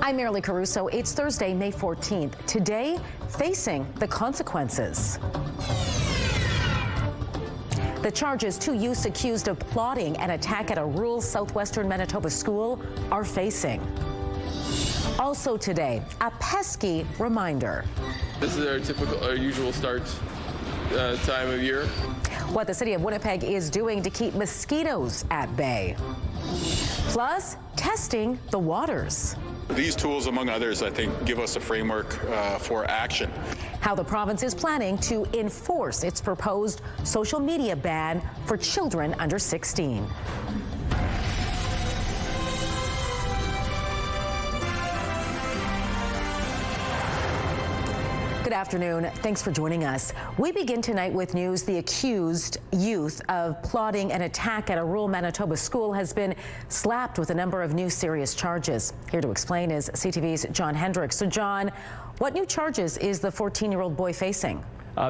I'm Marilee Caruso. It's Thursday, May 14th. Today, facing the consequences. The charges two youths accused of plotting an attack at a rural southwestern Manitoba school are facing. Also today, a pesky reminder. This is our usual start time of year. What the city of Winnipeg is doing to keep mosquitoes at bay. Plus, testing the waters. These tools, among others, I think, give us a framework for action. How the province is planning to enforce its proposed social media ban for children under 16. Good afternoon. Thanks for joining us. We begin tonight with news. The accused youth of plotting an attack at a rural Manitoba school has been slapped with a number of new serious charges. Here to explain is CTV's John Hendricks. So, John, what new charges is the 14-year-old boy facing?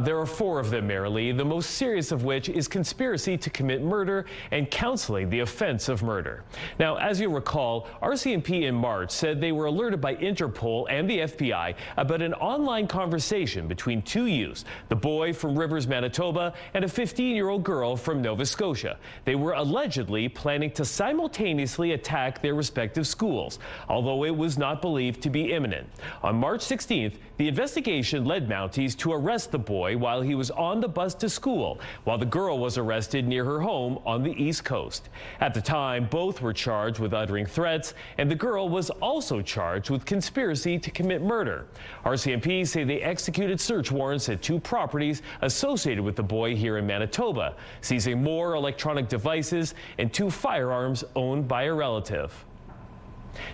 There are four of them, Marilee, the most serious of which is conspiracy to commit murder and counseling the offense of murder. Now, as you recall, RCMP in March said they were alerted by Interpol and the FBI about an online conversation between two youths, the boy from Rivers, Manitoba, and a 15-year-old girl from Nova Scotia. They were allegedly planning to simultaneously attack their respective schools, although it was not believed to be imminent. On March 16th, the investigation led Mounties to arrest the boy while he was on the bus to school, while the girl was arrested near her home on the East Coast. At the time, both were charged with uttering threats, and the girl was also charged with conspiracy to commit murder. RCMP say they executed search warrants at two properties associated with the boy here in Manitoba, seizing more electronic devices and two firearms owned by a relative.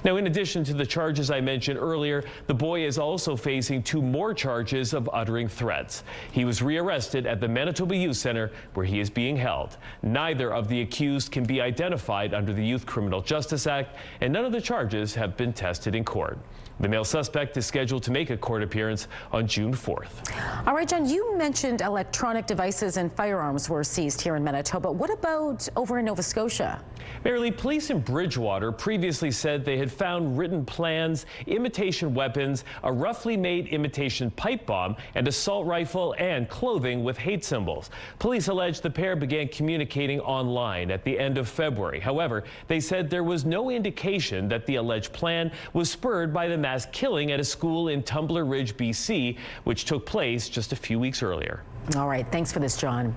Now, in addition to the charges I mentioned earlier, the boy is also facing two more charges of uttering threats. He was rearrested at the Manitoba Youth Center, where he is being held. Neither of the accused can be identified under the Youth Criminal Justice Act, and none of the charges have been tested in court. The male suspect is scheduled to make a court appearance on June 4th. All right, John, you mentioned electronic devices and firearms were seized here in Manitoba. What about over in Nova Scotia? Marilee, police in Bridgewater previously said they had found written plans, imitation weapons, a roughly made imitation pipe bomb, and assault rifle and clothing with hate symbols. Police allege the pair began communicating online at the end of February. However, they said there was no indication that the alleged plan was spurred by the mass killing at a school in Tumbler Ridge, BC, which took place just a few weeks earlier. All right, thanks for this, John.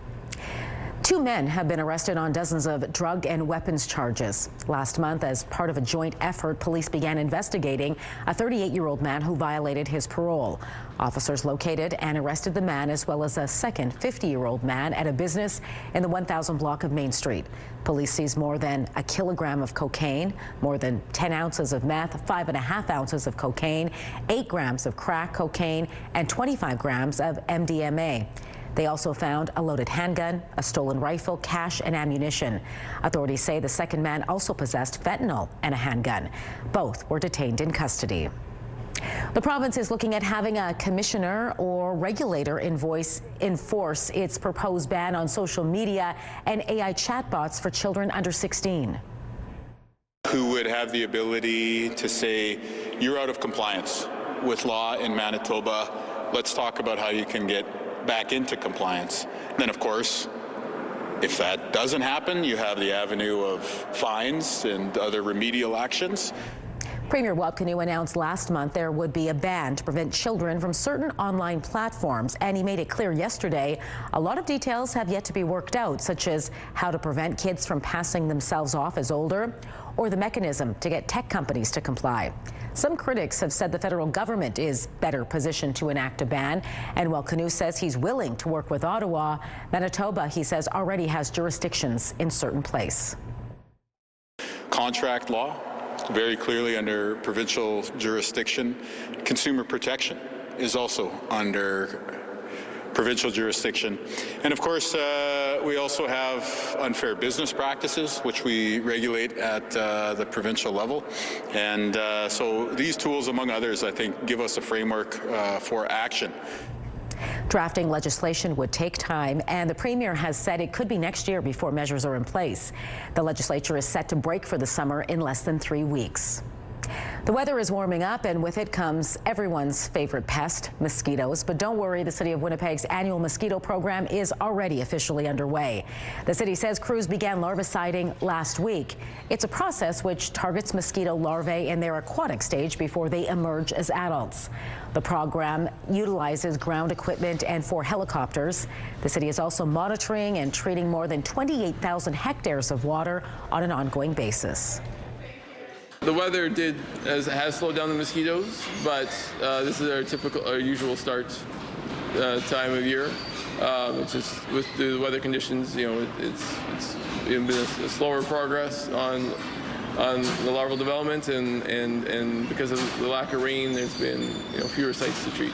Two men have been arrested on dozens of drug and weapons charges. Last month, as part of a joint effort, police began investigating a 38-year-old man who violated his parole. Officers located and arrested the man as well as a second 50-year-old man at a business in the 1000 block of Main Street. Police seized more than a kilogram of cocaine, more than 10 ounces of meth, 5.5 ounces of cocaine, 8 grams of crack cocaine, and 25 grams of MDMA. They also found a loaded handgun, a stolen rifle, cash, and ammunition. Authorities say the second man also possessed fentanyl and a handgun. Both were detained in custody. The province is looking at having a commissioner or regulator enforce its proposed ban on social media and AI chatbots for children under 16. Who would have the ability to say, you're out of compliance with law in Manitoba, let's talk about how you can get back into compliance. Then, of course, if that doesn't happen, you have the avenue of fines and other remedial actions. Premier Wapkanu announced last month there would be a ban to prevent children from certain online platforms, and he made it clear yesterday a lot of details have yet to be worked out, such as how to prevent kids from passing themselves off as older, or the mechanism to get tech companies to comply. Some critics have said the federal government is better positioned to enact a ban, and while Wapkanu says he's willing to work with Ottawa, Manitoba, he says, already has jurisdictions in certain place. Contract law, very clearly under provincial jurisdiction. Consumer protection is also under provincial jurisdiction. And of course, we also have unfair business practices, which we regulate at the provincial level. And so these tools, among others, I think, give us a framework for action. Drafting legislation would take time, and the Premier has said it could be next year before measures are in place. The legislature is set to break for the summer in less than 3 weeks. The weather is warming up, and with it comes everyone's favorite pest, mosquitoes. But don't worry, the City of Winnipeg's annual mosquito program is already officially underway. The city says crews began larviciding last week. It's a process which targets mosquito larvae in their aquatic stage before they emerge as adults. The program utilizes ground equipment and 4 helicopters. The city is also monitoring and treating more than 28,000 hectares of water on an ongoing basis. The weather has slowed down the mosquitoes, but this is our usual start time of year. It's just with the weather conditions, it's been a slower progress on the larval development, and because of the lack of rain, there's been fewer sites to treat.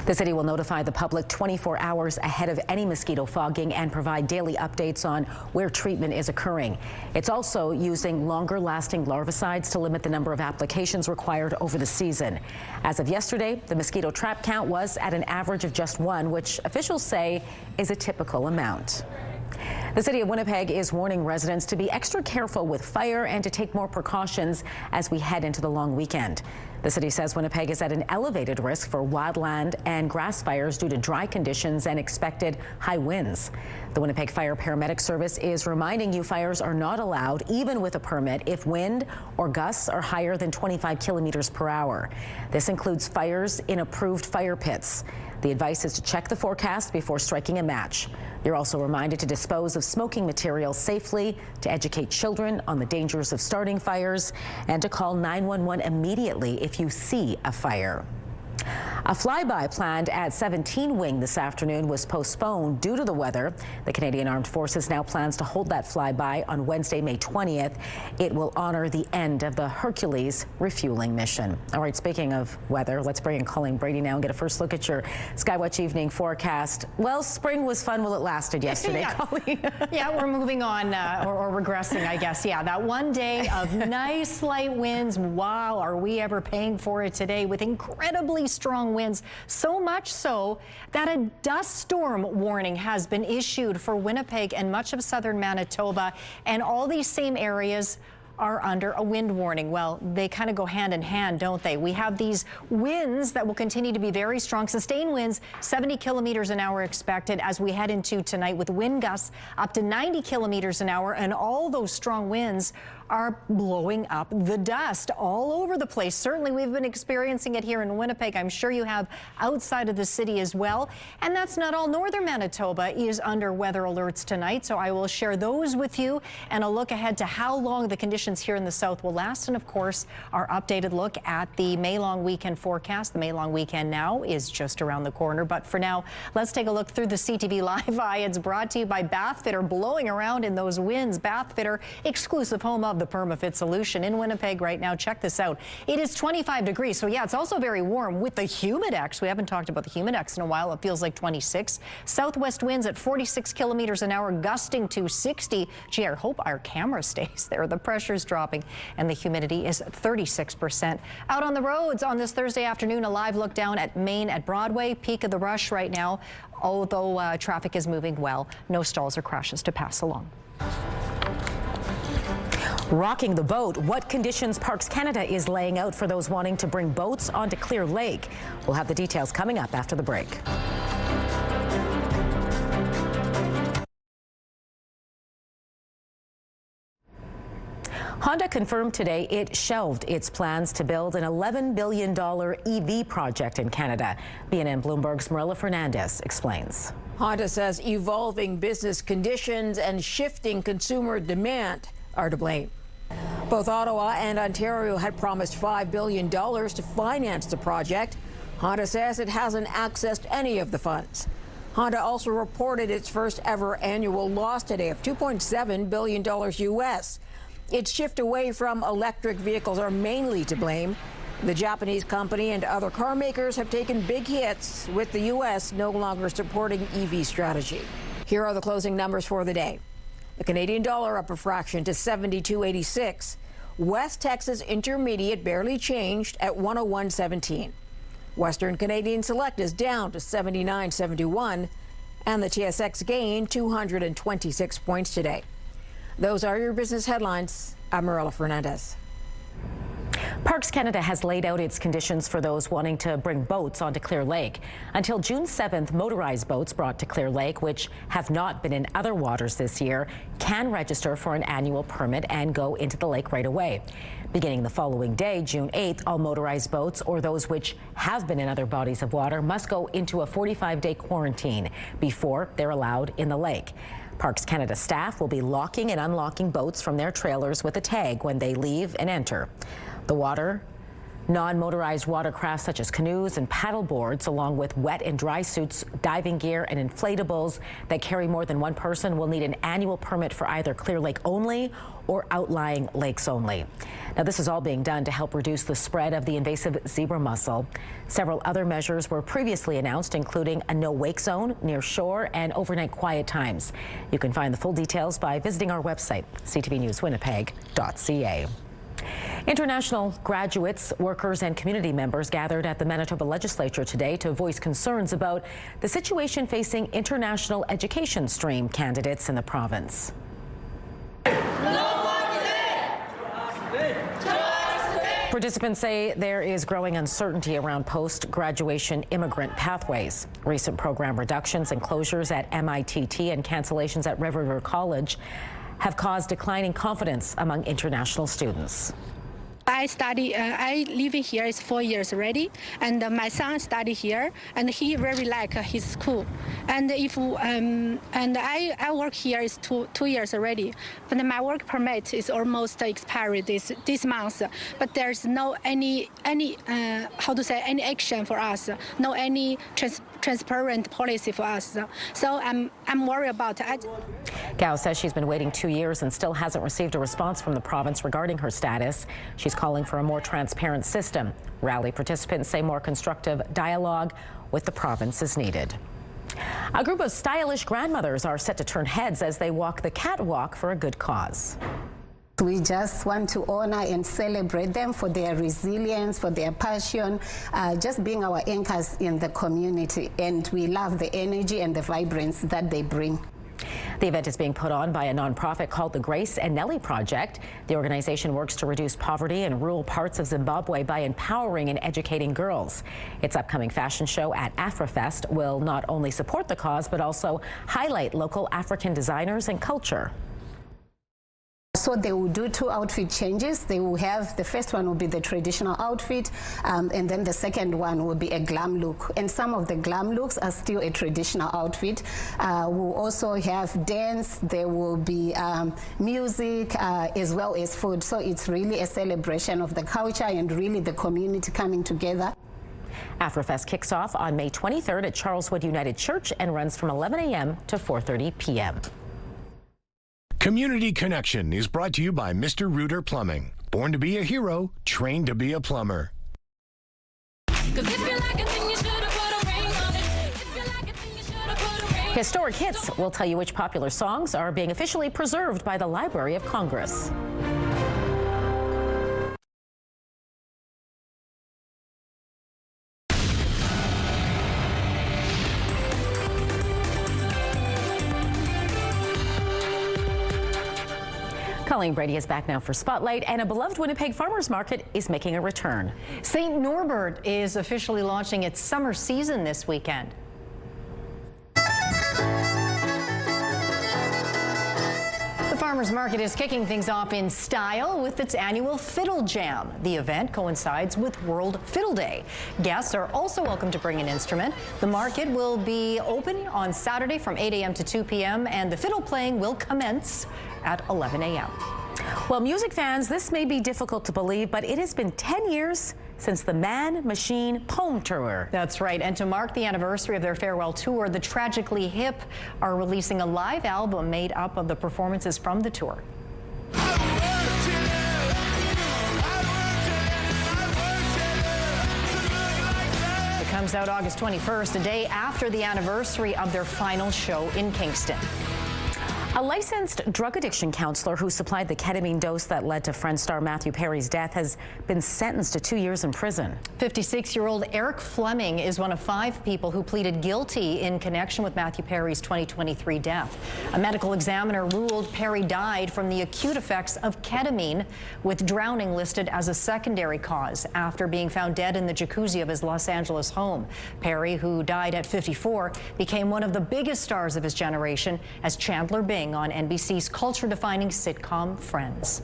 The city will notify the public 24 hours ahead of any mosquito fogging and provide daily updates on where treatment is occurring. It's also using longer-lasting larvicides to limit the number of applications required over the season. As of yesterday, the mosquito trap count was at an average of just 1, which officials say is a typical amount. The City of Winnipeg is warning residents to be extra careful with fire and to take more precautions as we head into the long weekend. The city says Winnipeg is at an elevated risk for wildland and grass fires due to dry conditions and expected high winds. The Winnipeg Fire Paramedic Service is reminding you fires are not allowed, even with a permit, if wind or gusts are higher than 25 kilometers per hour. This includes fires in approved fire pits. The advice is to check the forecast before striking a match. You're also reminded to dispose of smoking materials safely, to educate children on the dangers of starting fires, and to call 911 immediately if you see a fire. A flyby planned at 17 Wing this afternoon was postponed due to the weather. The Canadian Armed Forces now plans to hold that flyby on Wednesday, May 20th. It will honor the end of the Hercules refueling mission. All right, speaking of weather, let's bring in Colleen Brady now and get a first look at your Skywatch evening forecast. Well, spring was fun while it lasted yesterday, Yeah. Colleen. Yeah, we're moving on or regressing, I guess. Yeah, that one day of nice light winds. Wow, are we ever paying for it today with incredibly strong winds, so much so that a dust storm warning has been issued for Winnipeg and much of southern Manitoba, and all these same areas are under a wind warning. Well, they kind of go hand in hand, don't they? We have these winds that will continue to be very strong, sustained winds, 70 kilometers an hour expected as we head into tonight, with wind gusts up to 90 kilometers an hour, and all those strong winds are blowing up the dust all over the place. Certainly we've been experiencing it here in Winnipeg. I'm sure you have outside of the city as well. And that's not all. Northern Manitoba is under weather alerts tonight, so I will share those with you and a look ahead to how long the conditions here in the south will last, and of course our updated look at the May long weekend forecast. The May long weekend now is just around the corner, but for now let's take a look through the CTV Live Eye. It's brought to you by Bathfitter, blowing around in those winds. Bathfitter, exclusive home of the PermaFit solution in Winnipeg right now. Check this out. It is 25 degrees, so yeah, it's also very warm with the Humidex. We haven't talked about the Humidex in a while. It feels like 26. Southwest winds at 46 kilometers an hour, gusting to 60. Gee, I hope our camera stays there. The pressure's dropping and the humidity is 36%. Out on the roads on this Thursday afternoon, a live look down at Main at Broadway. Peak of the rush right now, although traffic is moving well. No stalls or crashes to pass along. Rocking the boat, what conditions Parks Canada is laying out for those wanting to bring boats onto Clear Lake. We'll have the details coming up after the break. Honda confirmed today it shelved its plans to build an $11 billion EV project in Canada. BNN Bloomberg's Marilla Fernandez explains. Honda says evolving business conditions and shifting consumer demand are to blame. Both Ottawa and Ontario had promised $5 billion to finance the project. Honda says it hasn't accessed any of the funds. Honda also reported its first ever annual loss today of $2.7 billion US. Its shift away from electric vehicles are mainly to blame. The Japanese company and other car makers have taken big hits, with the U.S. no longer supporting EV strategy. Here are the closing numbers for the day. The Canadian dollar up a fraction to 72.86. West Texas Intermediate barely changed at 101.17. Western Canadian Select is down to 79.71. And the TSX gained 226 points today. Those are your business headlines. I'm Marilla Fernandez. Parks Canada has laid out its conditions for those wanting to bring boats onto Clear Lake. Until June 7th, motorized boats brought to Clear Lake, which have not been in other waters this year, can register for an annual permit and go into the lake right away. Beginning the following day, June 8th, all motorized boats or those which have been in other bodies of water must go into a 45-day quarantine before they're allowed in the lake. Parks Canada staff will be locking and unlocking boats from their trailers with a tag when they leave and enter the water. Non-motorized watercraft such as canoes and paddle boards, along with wet and dry suits, diving gear and inflatables that carry more than one person will need an annual permit for either Clear Lake only or outlying lakes only. Now, this is all being done to help reduce the spread of the invasive zebra mussel. Several other measures were previously announced, including a no-wake zone near shore and overnight quiet times. You can find the full details by visiting our website, ctvnewswinnipeg.ca. International graduates, workers and community members gathered at the Manitoba Legislature today to voice concerns about the situation facing international education stream candidates in the province. Participants say there is growing uncertainty around post-graduation immigrant pathways. Recent program reductions and closures at MITT and cancellations at Red River College have caused declining confidence among international students. I live here is 4 years already, and my son study here, and he really like his school. And I work here is two years already, but my work permit is almost expired this month. But there's no any action for us, no any transparent policy for us. So I'm worried about it. Gao says she's been waiting 2 years and still hasn't received a response from the province regarding her status. She's calling for a more transparent system. Rally participants say more constructive dialogue with the province is needed. A group of stylish grandmothers are set to turn heads as they walk the catwalk for a good cause. We just want to honor and celebrate them for their resilience, for their passion, just being our anchors in the community. And we love the energy and the vibrance that they bring. The event is being put on by a nonprofit called the Grace and Nellie Project. The organization works to reduce poverty in rural parts of Zimbabwe by empowering and educating girls. Its upcoming fashion show at AfriFest will not only support the cause, but also highlight local African designers and culture. So they will do 2 outfit changes. They will have, the first one will be the traditional outfit, and then the second one will be a glam look. And some of the glam looks are still a traditional outfit. We'll also have dance, there will be music, as well as food. So it's really a celebration of the culture and really the community coming together. AfriFest kicks off on May 23rd at Charleswood United Church and runs from 11 a.m. to 4:30 p.m. Community Connection is brought to you by Mr. Reuter Plumbing. Born to be a hero, trained to be a plumber. Historic Hits will tell you which popular songs are being officially preserved by the Library of Congress. Colleen Brady is back now for Spotlight, and a beloved Winnipeg farmers market is making a return. St. Norbert is officially launching its summer season this weekend. The farmers market is kicking things off in style with its annual Fiddle Jam. The event coincides with World Fiddle Day. Guests are also welcome to bring an instrument. The market will be open on Saturday from 8 a.m. to 2 p.m. and the fiddle playing will commence at 11 a.m. Well, music fans, this may be difficult to believe, but it has been 10 years since the Man Machine Poem Tour. That's right. And to mark the anniversary of their farewell tour, the Tragically Hip are releasing a live album made up of the performances from the tour. It comes out August 21st, a day after the anniversary of their final show in Kingston. A licensed drug addiction counselor who supplied the ketamine dose that led to Friends star Matthew Perry's death has been sentenced to 2 years in prison. 56-year-old Eric Fleming is one of 5 people who pleaded guilty in connection with Matthew Perry's 2023 death. A medical examiner ruled Perry died from the acute effects of ketamine, with drowning listed as a secondary cause after being found dead in the jacuzzi of his Los Angeles home. Perry, who died at 54, became one of the biggest stars of his generation as Chandler Bing on NBC's culture-defining sitcom Friends.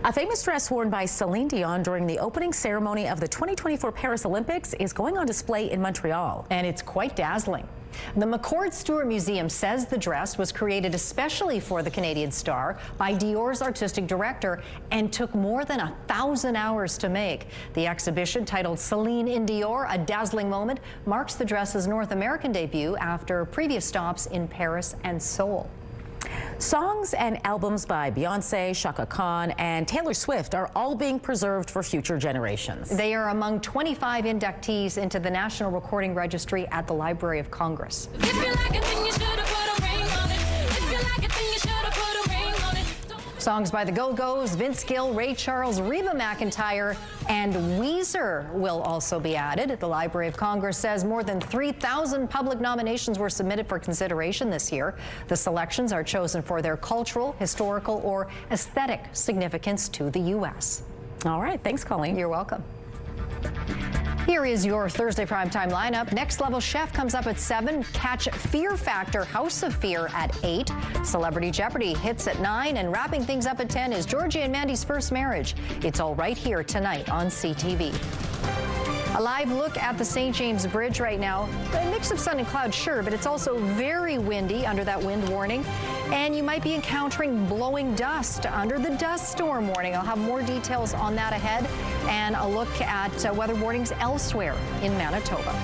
A famous dress worn by Celine Dion during the opening ceremony of the 2024 Paris Olympics is going on display in Montreal. And it's quite dazzling. The McCord Stewart Museum says the dress was created especially for the Canadian star by Dior's artistic director and took more than 1,000 hours to make. The exhibition, titled Celine in Dior, A Dazzling Moment, marks the dress's North American debut after previous stops in Paris and Seoul. Songs and albums by Beyonce, Chaka Khan, and Taylor Swift are all being preserved for future generations. They are among 25 inductees into the National Recording Registry at the Library of Congress. Songs by the Go-Go's, Vince Gill, Ray Charles, Reba McEntire, and Weezer will also be added. The Library of Congress says more than 3,000 public nominations were submitted for consideration this year. The selections are chosen for their cultural, historical, or aesthetic significance to the U.S. All right. Thanks, Colleen. You're welcome. Here is your Thursday primetime lineup. Next Level Chef comes up at 7. Catch Fear Factor House of Fear at 8. Celebrity Jeopardy hits at 9. And wrapping things up at 10 is Georgie and Mandy's first marriage. It's all right here tonight on CTV. A live look at the St. James Bridge right now. A mix of sun and clouds, sure, but it's also very windy under that wind warning. And you might be encountering blowing dust under the dust storm warning. I'll have more details on that ahead, and a look at weather warnings elsewhere in Manitoba.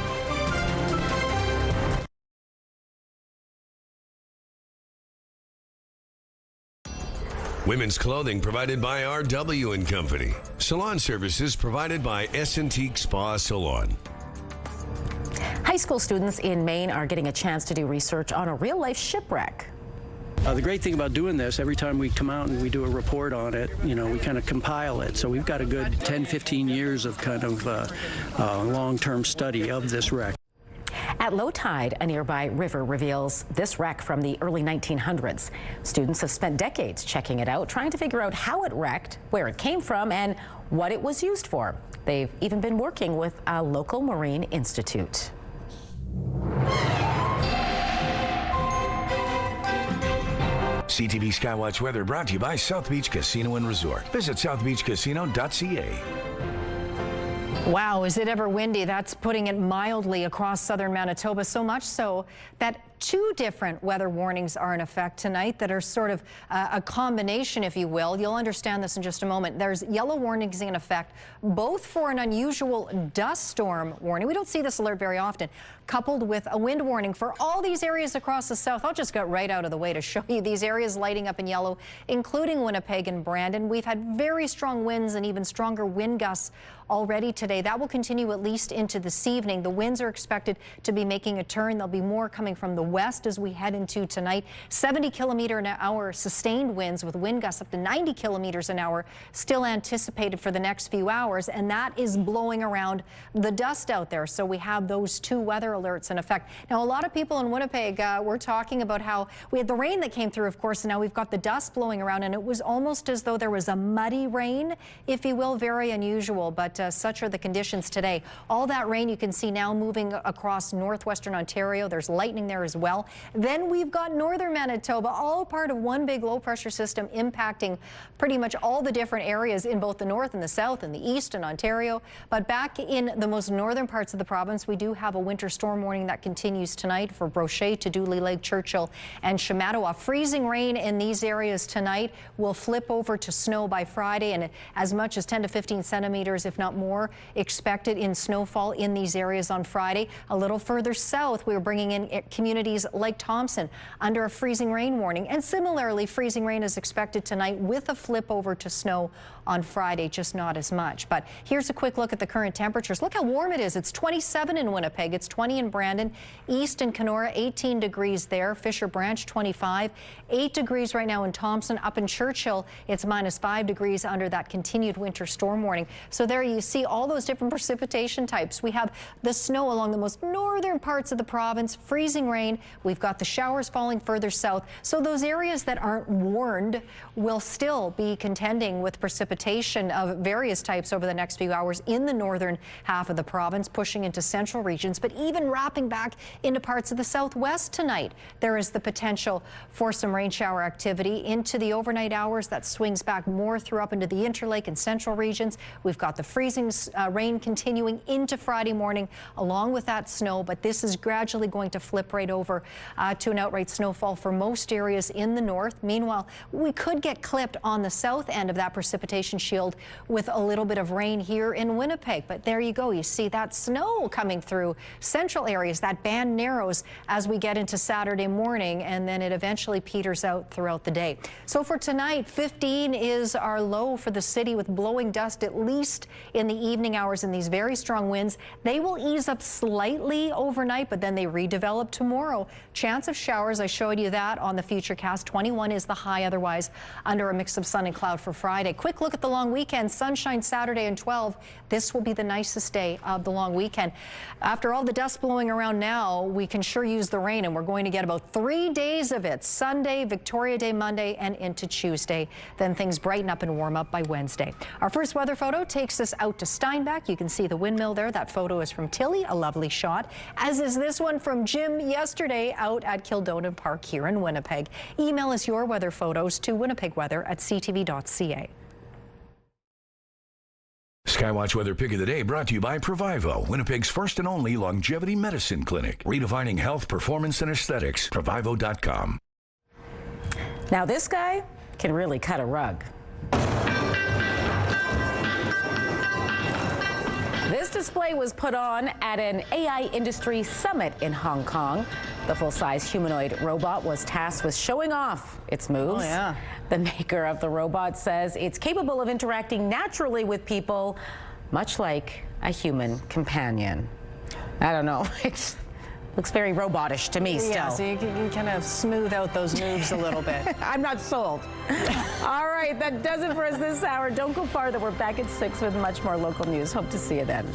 Women's clothing provided by RW & Company. Salon services provided by S&Teak Spa Salon. High school students in Maine are getting a chance to do research on a real-life shipwreck. The great thing about doing this, every time we come out and we do a report on it, we kind of compile it. So we've got a good 10, 15 years of kind of long-term study of this wreck. At low tide, a nearby river reveals this wreck from the early 1900s. Students have spent decades checking it out, trying to figure out how it wrecked, where it came from, and what it was used for. They've even been working with a local marine institute. CTV Skywatch weather brought to you by South Beach Casino and Resort. Visit southbeachcasino.ca. Wow, is it ever windy? That's putting it mildly across southern Manitoba, so much so that 2 different weather warnings are in effect tonight that are sort of a combination, if you will. You'll understand this in just a moment. There's yellow warnings in effect, both for an unusual dust storm warning. We don't see this alert very often, coupled with a wind warning for all these areas across the south. I'll just get right out of the way to show you these areas lighting up in yellow, including Winnipeg and Brandon. We've had very strong winds and even stronger wind gusts already today. That will continue at least into this evening. The winds are expected to be making a turn. There'll be more coming from the west as we head into tonight. 70-kilometer-an-hour sustained winds with wind gusts up to 90 kilometers an hour still anticipated for the next few hours, and that is blowing around the dust out there. So we have those 2 weather alerts in effect. Now, a lot of people in Winnipeg were talking about how we had the rain that came through, of course, and now we've got the dust blowing around, and it was almost as though there was a muddy rain, if you will, very unusual, but such are the conditions today. All that rain you can see now moving across northwestern Ontario. There's lightning there as well. Then we've got northern Manitoba, all part of one big low pressure system impacting pretty much all the different areas in both the north and the south and the east and Ontario. But back in the most northern parts of the province, we do have a winter storm warning that continues tonight for Brochet to Dooley Lake, Churchill and Shamattawa. Freezing rain in these areas tonight will flip over to snow by Friday, and as much as 10 to 15 centimeters, if not more, expected in snowfall in these areas on Friday. A little further south, we're bringing in community communities like Thompson under a freezing rain warning. And similarly, freezing rain is expected tonight with a flip over to snow on Friday, just not as much. But here's a quick look at the current temperatures. Look how warm it is. It's 27 in Winnipeg. It's 20 in Brandon. East and Kenora, 18 degrees there. Fisher Branch, 25. 8 degrees right now in Thompson. Up in Churchill, it's -5 degrees under that continued winter storm warning. So there you see all those different precipitation types. We have the snow along the most northern parts of the province, freezing rain. We've got the showers falling further south. So those areas that aren't warned will still be contending with precipitation of various types over the next few hours in the northern half of the province, pushing into central regions, but even wrapping back into parts of the southwest tonight. There is the potential for some rain shower activity into the overnight hours. That swings back more through up into the Interlake and central regions. We've got the freezing rain continuing into Friday morning along with that snow, but this is gradually going to flip right over to an outright snowfall for most areas in the north. Meanwhile, we could get clipped on the south end of that precipitation shield with a little bit of rain here in Winnipeg. But there you go. You see that snow coming through central areas. That band narrows as we get into Saturday morning, and then it eventually peters out throughout the day. So for tonight, 15 is our low for the city with blowing dust, at least in the evening hours, and these very strong winds. They will ease up slightly overnight, but then they redevelop tomorrow. Chance of showers, I showed you that on the Futurecast. 21 is the high otherwise, under a mix of sun and cloud for Friday. Quick look at the long weekend. Sunshine Saturday and 12. This will be the nicest day of the long weekend. After all the dust blowing around now, we can sure use the rain, and we're going to get about 3 days of it. Sunday, Victoria Day Monday, and into Tuesday. Then things brighten up and warm up by Wednesday. Our first weather photo takes us out to Steinbach. You can see the windmill there. That photo is from Tilly, a lovely shot, as is this one from Jim yesterday out at Kildonan Park here in Winnipeg. Email us your weather photos to winnipegweather@ctv.ca. Skywatch Weather Pick of the Day brought to you by Provivo, Winnipeg's first and only longevity medicine clinic. Redefining health, performance, and aesthetics. Provivo.com. Now this guy can really cut a rug. This display was put on at an AI industry summit in Hong Kong. The full-size humanoid robot was tasked with showing off its moves. Oh, yeah. The maker of the robot says it's capable of interacting naturally with people, much like a human companion. I don't know. It looks very robotish to me still. Yeah, so you kind of smooth out those moves a little bit. I'm not sold. All right, that does it for us this hour. Don't go farther. We're back at 6 with much more local news. Hope to see you then.